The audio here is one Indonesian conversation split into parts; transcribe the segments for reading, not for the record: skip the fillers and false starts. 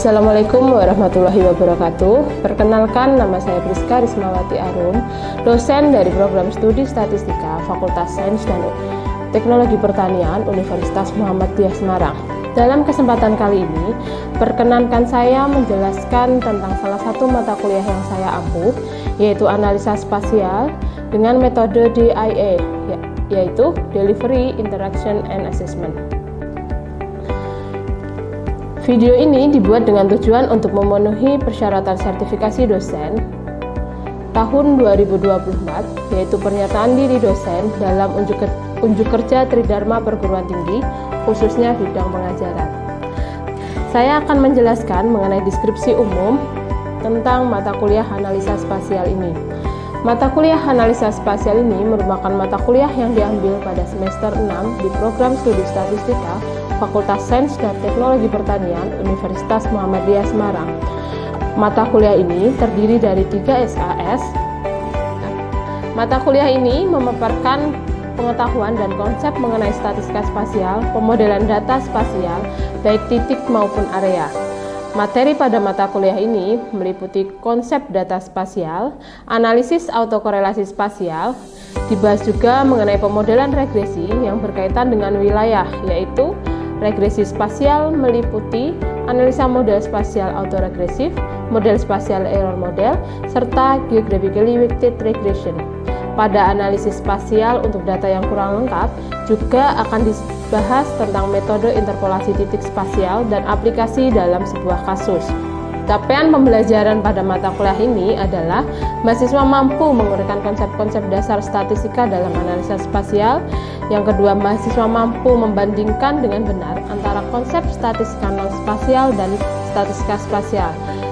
Assalamualaikum warahmatullahi wabarakatuh. Perkenalkan, nama saya Priska Rismawati Arum, dosen dari Program Studi Statistika Fakultas Sains dan Teknologi Pertanian Universitas Muhammadiyah Semarang. Dalam kesempatan kali ini, perkenankan saya menjelaskan tentang salah satu mata kuliah yang saya ampu, yaitu analisa spasial dengan metode DIA, yaitu Delivery, Interaction, and Assessment. Video ini dibuat dengan tujuan untuk memenuhi persyaratan sertifikasi dosen tahun 2024, yaitu pernyataan diri dosen dalam unjuk kerja Tridharma Perguruan Tinggi, khususnya bidang pengajaran. Saya akan menjelaskan mengenai deskripsi umum tentang mata kuliah analisa spasial ini. Mata kuliah analisa spasial ini merupakan mata kuliah yang diambil pada semester 6 di Program Studi Statistika Fakultas Sains dan Teknologi Pertanian Universitas Muhammadiyah Semarang. Mata kuliah ini terdiri dari 3 SAS. Mata kuliah ini memaparkan pengetahuan dan konsep mengenai statistika spasial, pemodelan data spasial, baik titik maupun area. Materi pada mata kuliah ini meliputi konsep data spasial, analisis autokorelasi spasial, dibahas juga mengenai pemodelan regresi yang berkaitan dengan wilayah, yaitu regresi spasial meliputi analisa model spasial autoregresif, model spasial error model, serta geographically weighted regression. Pada analisis spasial untuk data yang kurang lengkap juga akan dibahas tentang metode interpolasi titik spasial dan aplikasi dalam sebuah kasus. Capaian pembelajaran pada mata kuliah ini adalah mahasiswa mampu menguraikan konsep-konsep dasar statistika dalam analisa spasial. Yang kedua, mahasiswa mampu membandingkan dengan benar antara konsep statistika non-spasial dan statistika spasial.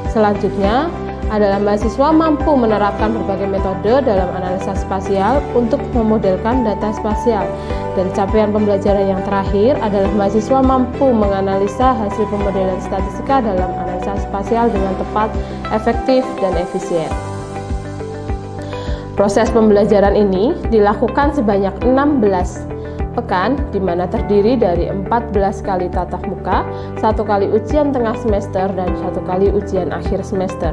Selanjutnya adalah mahasiswa mampu menerapkan berbagai metode dalam analisa spasial untuk memodelkan data spasial. Dan capaian pembelajaran yang terakhir adalah mahasiswa mampu menganalisa hasil pemodelan statistika dalam analisa spasial dengan tepat, efektif, dan efisien. Proses pembelajaran ini dilakukan sebanyak 16 pekan, di mana terdiri dari 14 kali tatap muka, 1 kali ujian tengah semester, dan 1 kali ujian akhir semester.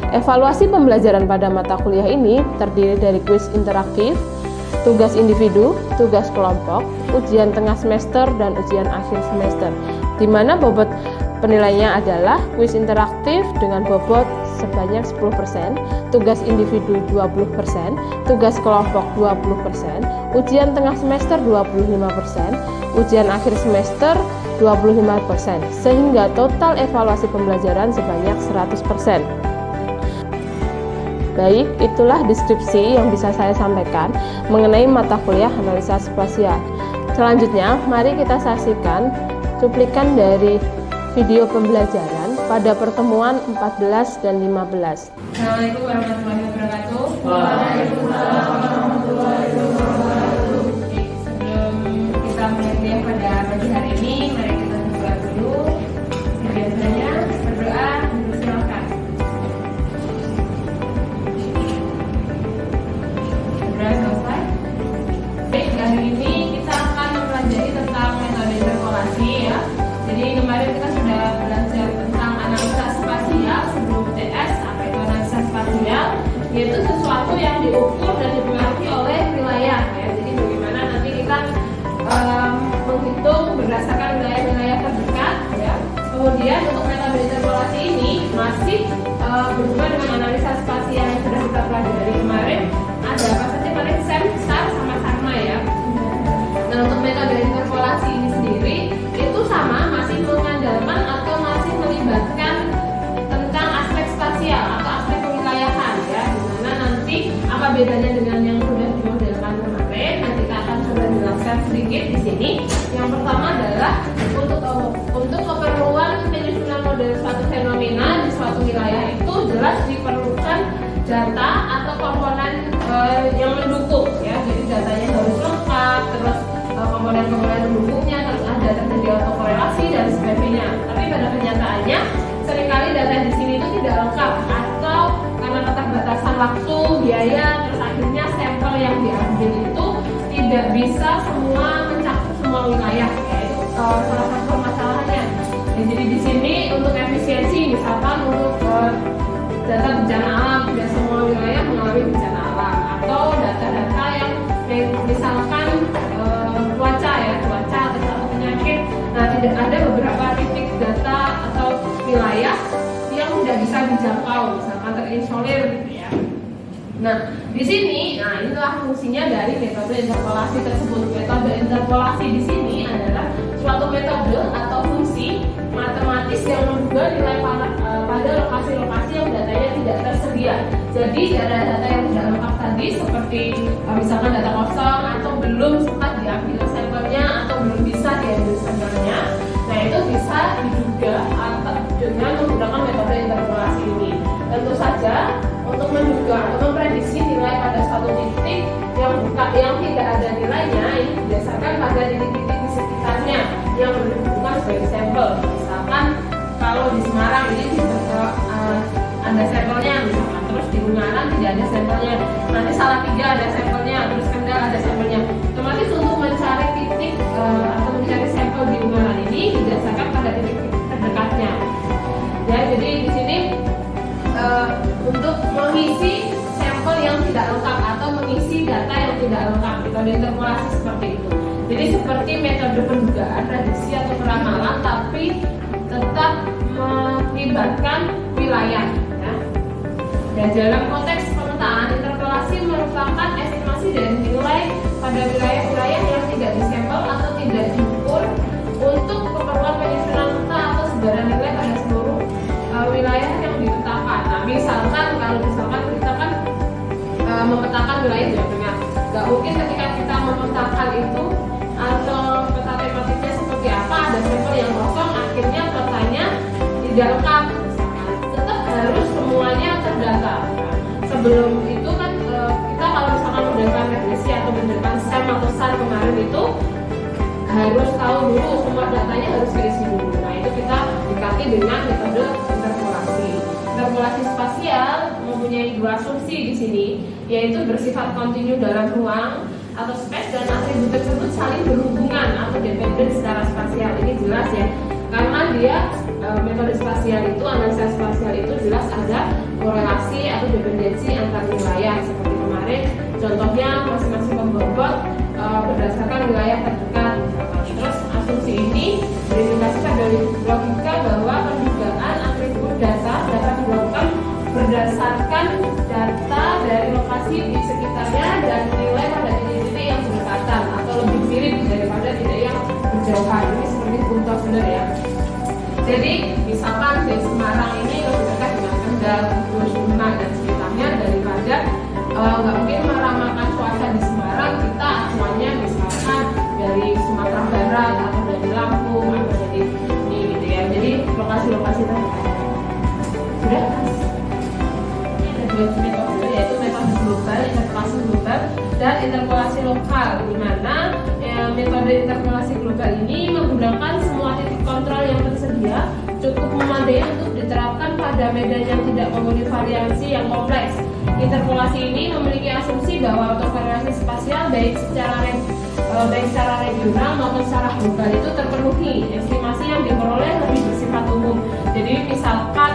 Evaluasi pembelajaran pada mata kuliah ini terdiri dari kuis interaktif, tugas individu, tugas kelompok, ujian tengah semester, dan ujian akhir semester, di mana bobot penilaiannya adalah kuis interaktif dengan bobot sebanyak 10%, tugas individu 20%, tugas kelompok 20%, ujian tengah semester 25%, ujian akhir semester 25%, sehingga total evaluasi pembelajaran sebanyak 100%. Baik, itulah deskripsi yang bisa saya sampaikan mengenai mata kuliah analisa spasial. Selanjutnya, mari kita saksikan cuplikan dari video pembelajaran pada pertemuan 14 dan 15. Assalamualaikum warahmatullahi wabarakatuh. Waalaikumsalam warahmatullahi wabarakatuh. Sebelum kita mulai kuliah pada pagi hari ini, mari kita berdoa dulu. Biasanya berdoa, silakan. Berdoa selesai. Baik, hari ini kita akan mempelajari tentang metode interpolasi ya. Jadi kemarin kita sudah belajar tentang analisa spasial sebelum TS, apa itu analisa spasial, yaitu sesuatu yang diukur dan dipengaruhi oleh wilayah ya. Jadi bagaimana nanti kita menghitung berdasarkan wilayah-wilayah terdekat ya. Kemudian untuk metode interpolasi ini masih berhubungan dengan analisa spasial yang sudah kita pelajari kemarin. Ada apa saja? Paling SEM, STAR, sama SARMA ya. Nah, untuk metode interpolasi ini sendiri itu sama, masih mengandalkan atau masih melibatkan tentang aspek spasial atau aspek kewilayahan ya, dimana nanti apa bedanya dengan yang sudah dimodelkan kemarin. Nah, kita akan coba jelaskan sedikit di sini. Yang pertama adalah untuk keperluan penyusunan model suatu fenomena di suatu wilayah itu jelas diperlukan data atau komponen yang mendukung ya. Jadi datanya harus lengkap, terus komponen-komponen pendukungnya, terus ada terjadi autokorelasi dan sebagainya. Tapi pada kenyataannya seringkali data di sini itu tidak lengkap atau karena keterbatasan waktu, biaya, terus akhirnya sampel yang diambil itu tidak bisa semua mencakup semua wilayah. Ya, itu salah satu permasalahannya. Jadi di sini untuk efisiensi, misalkan untuk data bencana alam, tidak semua wilayah mengalami bencana alam, atau data-data yang misalkan cuaca atau penyakit. Nah, tidak ada beberapa titik data atau wilayah yang tidak bisa dijangkau, misalkan terisolir gitu ya. Nah, di sini, inilah fungsinya dari metode interpolasi tersebut. Metode interpolasi di sini adalah suatu metode atau fungsi matematis yang menduga nilai pada lokasi-lokasi yang datanya tidak tersedia. Jadi data-data yang tidak lengkap tadi seperti misalkan data kosong atau belum sempat diambil sampelnya atau belum bisa diambil sampelnya. Nah, itu bisa diduga dengan menggunakan metode interpolasi ini. Tentu saja untuk menduga atau memprediksi nilai pada suatu titik yang tidak ada nilainya ini berdasarkan pada titik-titik di sekitarnya yang ditentukan sebagai sampel. Misalkan kalau di Semarang ini ada sampelnya, misalkan terus di Ungaran tidak ada sampelnya, nanti Salatiga ada sampelnya, terus Kendal ada sampelnya. Otomatis untuk mencari titik atau mencari sampel di Ungaran ini berdasarkan pada titik-titik terdekatnya. Ya, jadi di sini untuk mengisi sampel yang tidak lengkap atau mengisi data yang tidak lengkap, metode interpolasi seperti itu. Jadi seperti metode pendugaan, prediksi atau peramalan, tapi tetap melibatkan wilayah. Ya. Dan dalam konteks pemetaan, interpolasi merupakan estimasi dari nilai pada wilayah-wilayah yang tidak disampel atau tidak diukur untuk keperluan penyusunan peta atau sebaran nilai pada seluruh wilayah yang dipetakan. Nah, misalkan kita kan memetakan wilayah Jawa Tengah, nggak mungkin ketika kita memetakan itu atau peta tematiknya seperti apa, ada sampel yang kosong, akhirnya petanya tidak lengkap. Tetap harus semuanya terdata. Sebelum itu kan kita kalau misalkan menggunakan regresi atau menggunakan SEM atau SAR kemarin itu harus tahu dulu semua datanya harus diisi dulu. Nah, itu kita dekati dengan metode interpolasi. Interpolasi spasial mempunyai dua asumsi di sini, yaitu bersifat kontinu dalam ruang atau space dan atribut tersebut saling berhubungan atau dependen secara spasial. Ini jelas ya, karena dia metode spasial itu, analisa spasial itu jelas ada korelasi atau dependensi antar wilayah. Seperti kemarin contohnya masing-masing pembobot berdasarkan wilayah terdekat. Terus asumsi ini verifikasi pada logika bahwa pendugaan atribut data dapat dilakukan berdasarkan data dari lokasi di sekitarnya dan nilai pada titik-titik yang berdekatan atau lebih mirip daripada titik yang berjauhan. Ini seperti contoh benar ya. Jadi misalkan di Semarang ini lebih dekat dengan Kendal, Sumeneb dan sekitarnya daripada nggak mungkin meramalkan cuaca di Semarang, kita acuannya misalkan dari Sumatera Barat atau dari Lampung atau dari ini gitu ya. Jadi lokasi-lokasi terdekat. Sudah? Ada dua metode, yaitu metode global, interpolasi global, dan interpolasi lokal, di mana metode interpolasi global ini menggunakan semua titik kontrol yang tersedia, cukup memadai untuk diterapkan pada medan yang tidak memenuhi variasi yang kompleks. Interpolasi ini memiliki asumsi bahwa autokorelasi spasial baik secara regional maupun secara global itu terpenuhi. Estimasi yang diperoleh lebih bersifat umum. Jadi misalkan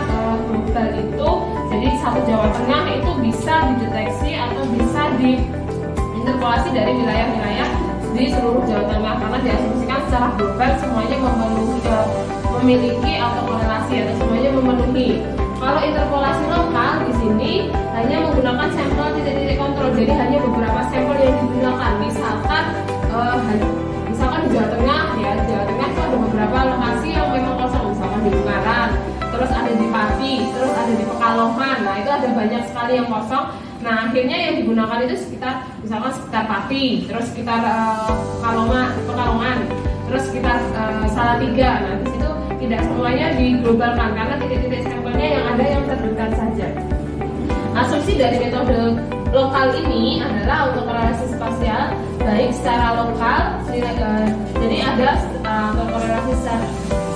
global itu, jadi satu Jawa Tengah itu bisa dideteksi atau bisa diinterpolasi dari wilayah-wilayah di seluruh Jawa Tengah, karena diasumsikan secara global semuanya memiliki autokorelasi atau semuanya memenuhi. Kalau interpolasi lokal di sini hanya menggunakan sampel titik-titik kontrol, jadi hanya beberapa sampel yang digunakan. Misalkan di Jawa Tengah ya, di Jawa Tengah itu ada beberapa lokasi yang memang kosong, misalkan di Ungaran, terus ada di Pati, terus ada di Pekalongan. Nah, itu ada banyak sekali yang kosong. Nah, akhirnya yang digunakan itu misalkan sekitar Pati, terus sekitar Pekalongan, terus sekitar Salatiga. Nah, di situ tidak semuanya diglobalkan karena titik-titik sampelnya yang ada yang terdekat saja. Asumsi dari metode lokal ini adalah autokorelasi spasial baik secara lokal, jadi ada autokorelasi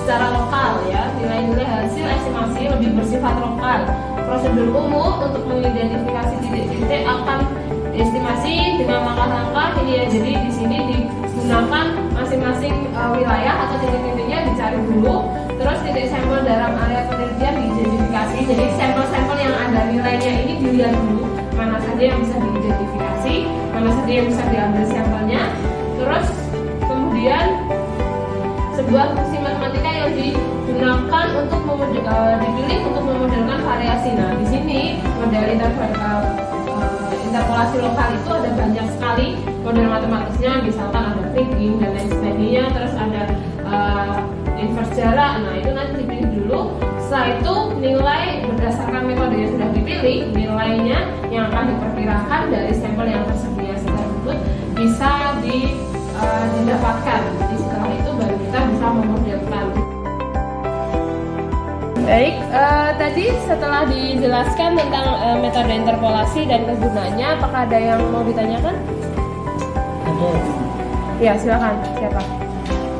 secara lokal ya, nilai-nilai hasil estimasi lebih bersifat lokal. Prosedur umum untuk mengidentifikasi titik-titik akan estimasi dengan langkah-langkah ini ya. Jadi di sini digunakan masing-masing wilayah atau titik-titiknya dicari dulu, terus titik sampel dalam area penelitian diidentifikasi. Jadi sampel-sampel yang ada nilainya ini dilihat dulu mana saja yang bisa diidentifikasi, mana saja yang bisa diambil sampelnya. Terus kemudian sebuah fungsi matematika yang digunakan untuk dipilih untuk memodelkan variasi. Nah, di sini model interpolasi lokal itu ada banyak sekali model matematisnya, misalkan ada Kriging dan lain sebagainya, terus ada inverse jarak. Nah, itu nanti dipilih dulu. Setelah itu nilai berdasarkan metode yang sudah dipilih, nilainya yang akan diperkirakan dari sampel yang tersedia tersebut bisa didapatkan. Jadi setelah itu baru kita bisa memodelkan. Baik, tadi setelah dijelaskan tentang metode interpolasi dan kegunaannya, apakah ada yang mau ditanyakan? Ada. Ya, silakan. Siapa?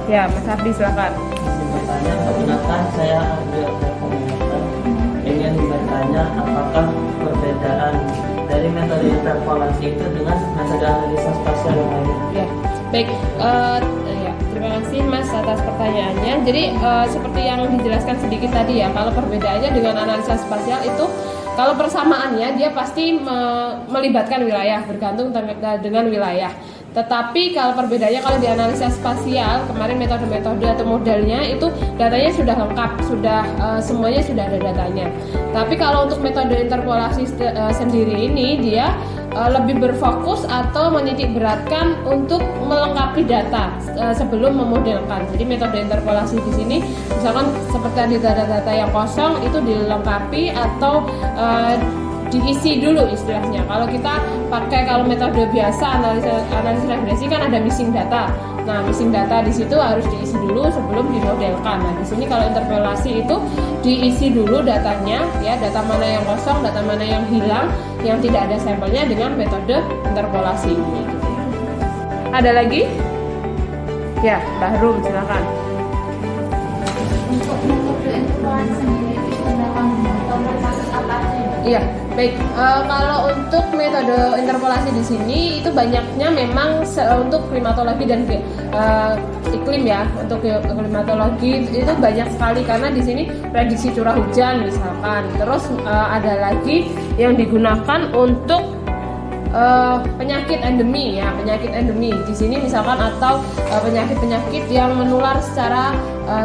Ya, Mas Abdi, silakan. Bertanya, perkenalkan saya Abdi Komunitas. Ingin bertanya apakah perbedaan dari metode interpolasi itu dengan metode analisa spasial yang lain? Ya, baik. Ya, terima kasih Mas atas pertanyaannya. Jadi seperti yang dijelaskan sedikit tadi ya, kalau perbedaannya dengan analisa spasial itu, kalau persamaannya dia pasti melibatkan wilayah, bergantung dengan wilayah. Tetapi kalau perbedaannya, kalau di analisa spasial kemarin metode-metode atau modelnya itu datanya sudah lengkap, semuanya sudah ada datanya. Tapi kalau untuk metode interpolasi sendiri ini dia lebih berfokus atau menitik beratkan untuk melengkapi data sebelum memodelkan. Jadi metode interpolasi di sini misalkan seperti tadi data-data yang kosong itu dilengkapi atau diisi dulu istilahnya. Kalau kita pakai metode biasa analisis regresi kan ada missing data. Nah, missing data di situ harus diisi dulu sebelum dimodelkan. Nah, di sini kalau interpolasi itu diisi dulu datanya, ya, data mana yang kosong, data mana yang hilang, yang tidak ada sampelnya dengan metode interpolasi ini. Ada lagi? Ya, Mbak Rum, silakan. Untuk metode interpolasi sendiri digunakan untuk kasus apa sih? Iya, baik. Kalau untuk metode interpolasi di sini itu banyaknya memang untuk klimatologi dan iklim ya. Untuk klimatologi itu banyak sekali karena di sini prediksi curah hujan misalkan. Terus ada lagi yang digunakan untuk penyakit endemi ya, penyakit endemi di sini misalkan, atau penyakit-penyakit yang menular secara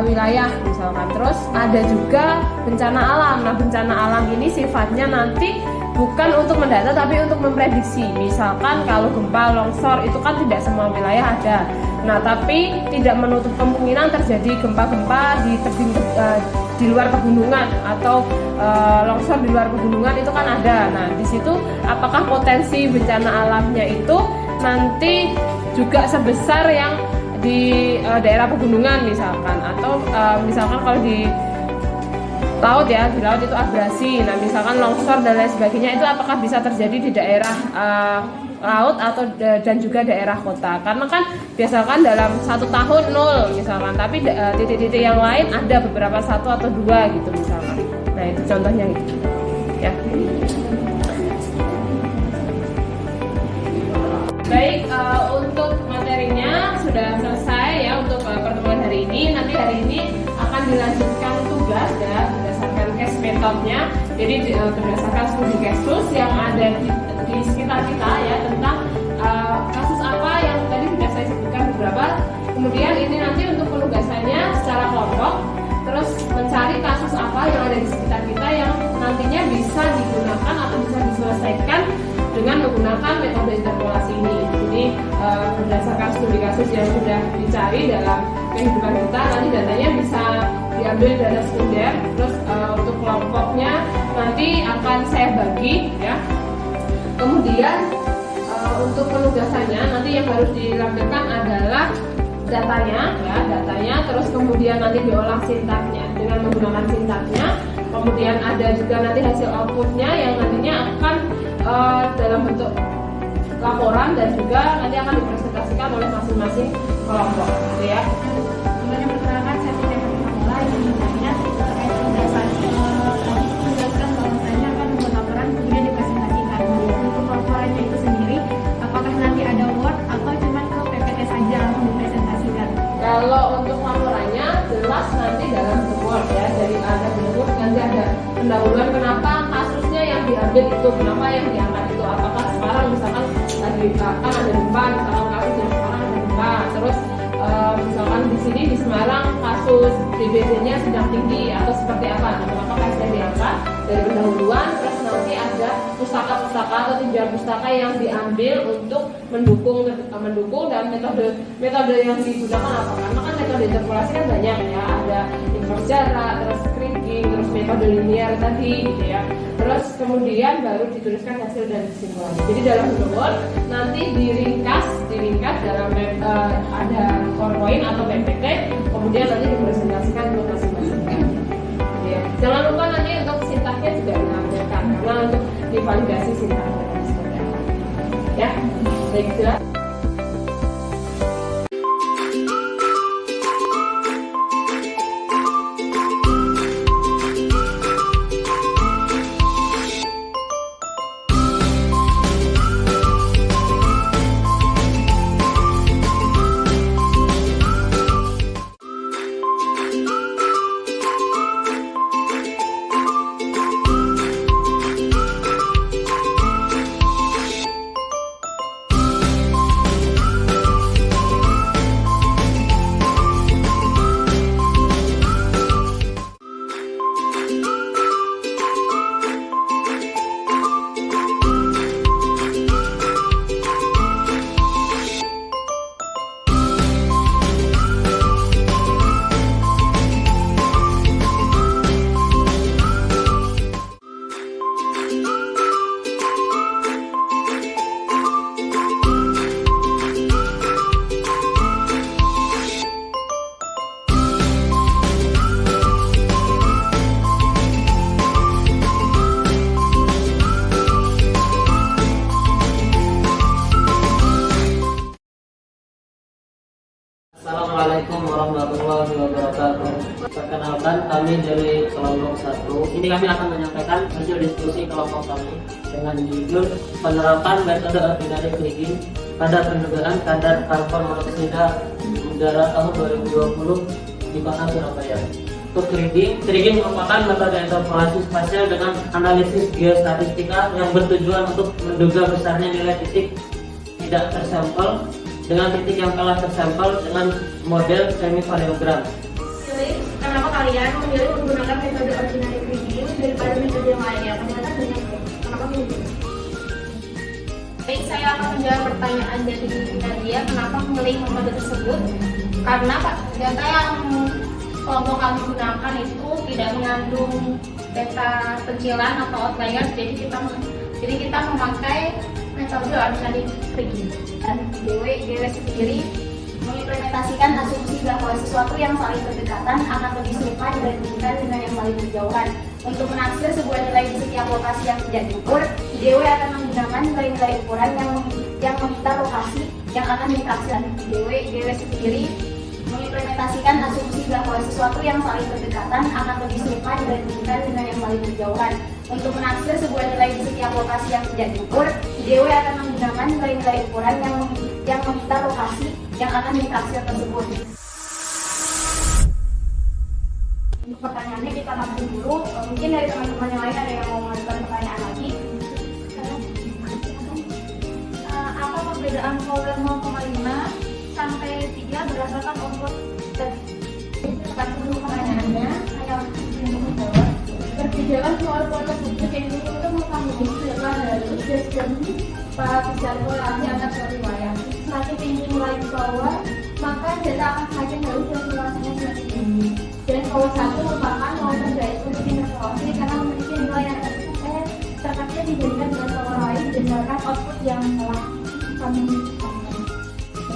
wilayah misalkan. Terus ada juga bencana alam. Nah, bencana alam ini sifatnya nanti bukan untuk mendata tapi untuk memprediksi. Misalkan kalau gempa, longsor itu kan tidak semua wilayah ada. Nah, tapi tidak menutup kemungkinan terjadi gempa-gempa di luar pegunungan atau longsor di luar pegunungan itu kan ada. Nah, di situ apakah potensi bencana alamnya itu nanti juga sebesar yang di daerah pegunungan misalkan, atau misalkan kalau di laut ya, di laut itu abrasi. Nah, misalkan longsor dan lain sebagainya itu apakah bisa terjadi di daerah laut atau dan juga daerah kota, karena kan biasakan dalam 1 tahun 0 misalkan, tapi titik-titik yang lain ada beberapa 1 atau 2 gitu misalkan. Nah, itu contohnya gitu ya. Baik, untuk materinya sudah selesai ya untuk pertemuan hari ini. Nanti hari ini akan dilanjutkan tugas ya berdasarkan case methodenya. Jadi berdasarkan studi kasus yang ada di sekitar kita ya, tentang kasus apa yang tadi sudah saya sebutkan beberapa. Kemudian ini nanti untuk penugasannya secara kelompok, terus mencari kasus apa yang ada di sekitar kita yang nantinya bisa digunakan atau bisa diselesaikan dengan menggunakan metode interpolasi ini. Jadi berdasarkan studi kasus yang sudah dicari dalam kehidupan kita, nanti datanya bisa diambil data sekunder. Terus untuk kelompoknya nanti akan saya bagi ya. Kemudian untuk penugasannya nanti yang harus dilampirkan adalah datanya, terus kemudian nanti diolah sintaknya dengan menggunakan sintaknya. Kemudian ada juga nanti hasil outputnya yang nantinya akan dalam bentuk laporan dan juga nanti akan dipresentasikan oleh masing-masing kelompok, gitu ya. Sebenarnya perkenalkan, saya tidak mulai sebenarnya terkait penugasan. Tadi menjelaskan bahwasanya akan membuat laporan kemudian dipresentasikan. Untuk laporannya itu sendiri, apakah nanti ada Word atau cuma ke PPT saja langsung dipresentasikan? Kalau untuk laporannya jelas nanti dalam bentuk Word ya. ada terus nanti ada pendahuluan kenapa kasusnya yang diambil itu, kenapa yang diangkat itu, apakah sekarang misalkan lagi kan ada gempa, misalkan kasus yang sekarang ada gempa, terus misalkan di sini di Semarang kasus DBD-nya sedang tinggi atau seperti apa, nah, maka kasusnya diangkat dari pendahuluan, terus nanti ada pustaka-pustaka atau tinjauan pustaka yang diambil untuk mendukung dan metode yang digunakan apa, karena kan metode interpolasi kan banyak ya, ada inverse jarak, terus kriging, terus metode linear tadi gitu ya, terus kemudian baru dituliskan hasil dan kesimpulan. Jadi dalam menurut nanti diringkas dalam ada PowerPoint atau PPT, kemudian nanti dipresentasikan untuk masing-masing. Ya. Jangan lupa nanti untuk sintaknya juga ditampilkan karena untuk divalidasi sintaknya seperti apa. Ya, baik jelas. Assalamualaikum warahmatullahi wabarakatuh. Perkenalkan, kami dari kelompok 1. Ini kami akan menyampaikan hasil diskusi kelompok kami dengan judul penerapan metode ordinary kriging pada pendugaan kadar karbon monoksida udara tahun 2020 di Kota Surabaya. Untuk kriging merupakan metode interpolasi spasial dengan analisis geostatistika yang bertujuan untuk menduga besarnya nilai titik tidak tersampel dengan titik yang telah tersampel dengan model semi-variogram. Kenapa kalian memilih menggunakan metode ordinary kriging daripada metode yang lainnya? Ternyata banyak. Kenapa begitu? Baik, saya akan menjawab pertanyaan dari Nadia. Kenapa memilih metode tersebut? Karena data yang kelompok kami gunakan itu tidak mengandung data pencilan atau outlier, jadi kita memakai metode ordinary kriging. Dan DW sendiri mengimplementasikan asumsi bahwa sesuatu yang saling berdekatan akan lebih serupa dibandingkan dengan yang saling berjauhan. Untuk menaksir sebuah nilai di setiap lokasi yang tidak diukur, DW akan menggunakan nilai-nilai ukuran yang meminta lokasi yang akan ditaksir. DW sendiri mengimplementasikan asumsi bahwa sesuatu yang saling berdekatan akan lebih serupa dibandingkan dengan yang saling berjauhan. Untuk menaksir sebuah nilai di setiap lokasi yang tidak diukur, DW akan menggunakan nilai-nilai ukuran yang meminta lokasi yang akan ditaksir tersebut. Untuk pertanyaannya kita langsung dulu. Mungkin dari teman-teman yang lain ada yang mau mengajukan pertanyaan lagi. Apa perbedaan power 0,5 sampai 3 berdasarkan output tadi? Dulu pertanyaannya, saya menjawab. Perbedaan power tersebut yang itu mengambil data dari sistem interpolasi antar suatu wilayah. Semakin tinggi nilai power, maka data akan semakin jauh dan durasinya semakin tinggi. Dan power 1 merupakan power terbaik untuk interpolasi karena memiliki nilai yang terkecil dibandingkan dengan power lain berdasarkan output yang telah kami lakukan.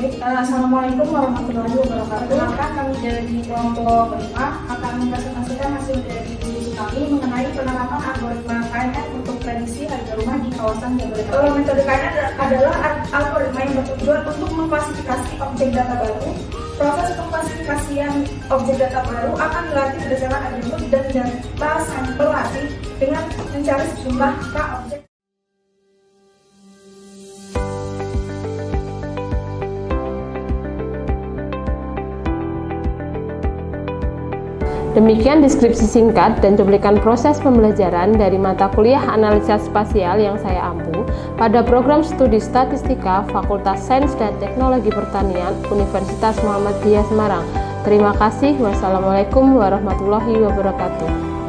Baik, assalamualaikum warahmatullahi wabarakatuh. Perkenalkan, kami dari kelompok 5 akan mempresentasikan hasil dari diskusi kami mengenai penerapan algoritma KNN untuk prediksi harga rumah di kawasan Jabodetabek. Metode KNN adalah algoritma yang bertujuan untuk mengklasifikasi objek data baru. Proses pengklasifikasian objek data baru akan dilatih berdasarkan atribut dan data sampelasi dengan mencari sejumlah K objek. Demikian deskripsi singkat dan cuplikan proses pembelajaran dari mata kuliah analisa spasial yang saya ampu pada program studi statistika Fakultas Sains dan Teknologi Pertanian Universitas Muhammadiyah Semarang. Terima kasih. Wassalamualaikum warahmatullahi wabarakatuh.